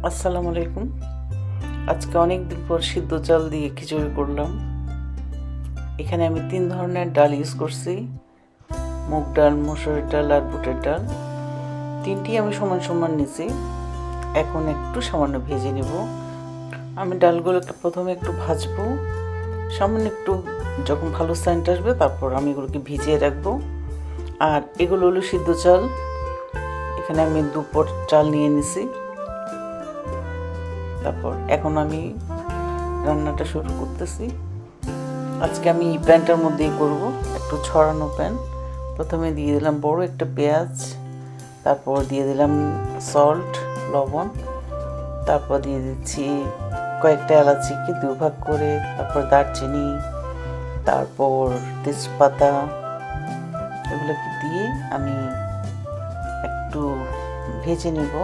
আসসালামু আলাইকুম। আজকে অনেক দিন পর সিদ্ধ চাল দিয়ে খিচুড়ি করলাম। এখানে আমি 3 ধরনের ডাল ইউজ করছি, মুগ ডাল, মসুরের ডাল আর বুটের ডাল। তিনটি আমি সমান সমান নিয়েছি। এখন একটু সামান্য ভেজে নেব। আমি ডালগুলোকে প্রথমে একটু ভাজবো, সামান্য একটু যখন ভালো সেন্ট আসবে তারপর আমি এগুলোকে ভিজিয়ে রাখবো। আর এগুলো হলো সিদ্ধ চাল। এখানে আমি 2 পট চাল নিয়ে নিছি। তারপর এখন আমি রান্নাটা শুরু করতেছি। আজকে আমি প্যানটার মধ্যেই করব, একটু ছড়ানো প্যান। প্রথমে দিয়ে দিলাম বড় একটা পেঁয়াজ, তারপর দিয়ে দিলাম সল্ট, লবণ, তারপর দিয়ে দিচ্ছি কয়েকটা এলাচিকে 2 ভাগ করে, তারপর দারচিনি, তারপর তেজপাতা, এগুলোকে দিয়ে আমি একটু ভেজে নেব।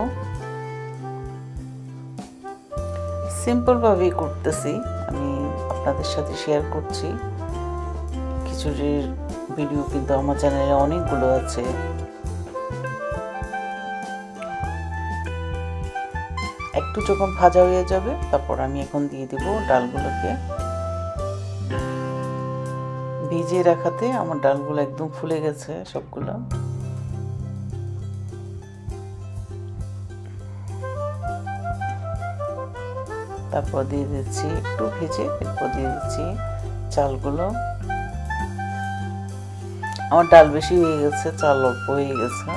সিম্পলভাবেই করতেছি, আমি আপনাদের সাথে শেয়ার করছি। খিচুড়ির ভিডিও কিন্তু আমার চ্যানেলে অনেকগুলো আছে। একটু যখন ভাজা হয়ে যাবে তারপর আমি এখন দিয়ে দেব ডালগুলোকে। ভিজিয়ে রাখাতে আমার ডালগুলো একদম ফুলে গেছে সবগুলো। তারপর দিয়ে দিচ্ছি একটু ভেজে, এরপর দিয়ে দিচ্ছি চালগুলো। আমার ডাল বেশি হয়ে গেছে, চাল অল্প হয়ে গেছে।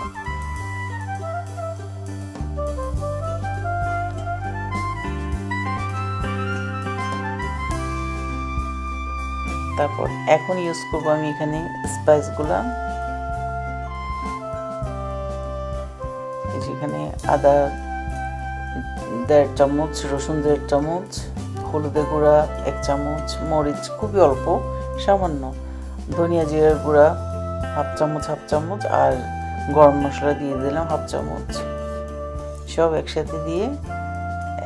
তারপর এখন ইউজ করবো আমি এখানে স্পাইসগুলা। এখানে আদা 1.5 চামচ, রসুন 1.5 চামচ, হলুদের গুঁড়া 1 চামচ, মরিচ খুবই অল্প সামান্য, ধনিয়া জিরার গুঁড়া হাফ চামচ, আর গরম মশলা দিয়ে দিলাম হাফ চামচ। সব একসাথে দিয়ে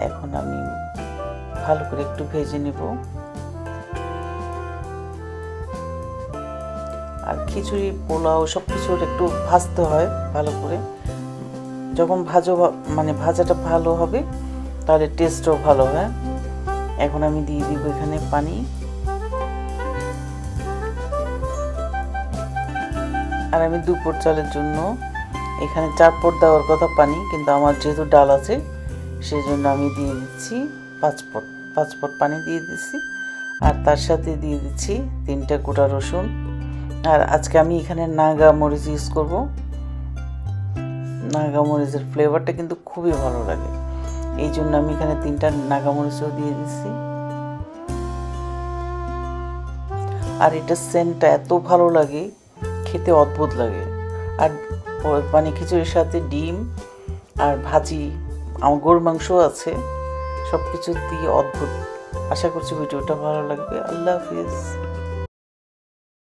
এখন আমি ভালো করে একটু ভেজে নেব। আর খিচুড়ি, পোলাও সব কিছু একটু ভাজতে হয় ভালো করে। যখন ভাজাটা ভালো হবে তাহলে টেস্টও ভালো হয়। এখন আমি দিয়ে দিব এখানে পানি। আর আমি 2 পট চালের জন্য এখানে 4 পট দেওয়ার কথা পানি, কিন্তু আমার যেহেতু ডাল আছে সেই জন্য আমি দিয়ে দিচ্ছি 5 পট পানি দিয়ে দিচ্ছি। আর তার সাথে দিয়ে দিচ্ছি 3টা গোটা রসুন। আর আজকে আমি এখানে নাগা মরিচ ইউজ করব। নাগা মরিচের ফ্লেভারটা কিন্তু খুবই ভালো লাগে, এই জন্য আমি এখানে 3টা নাগা মরিচও দিয়ে দিচ্ছি। আর এটা সেন্টটা এত ভালো লাগে, খেতে অদ্ভুত লাগে। আর খিচুড়ির সাথে ডিম আর ভাজি, আমার গরুর মাংস আছে, সব কিছু দিয়ে অদ্ভুত। আশা করছি ভিডিওটা ভালো লাগবে। আল্লাহ হাফিজ।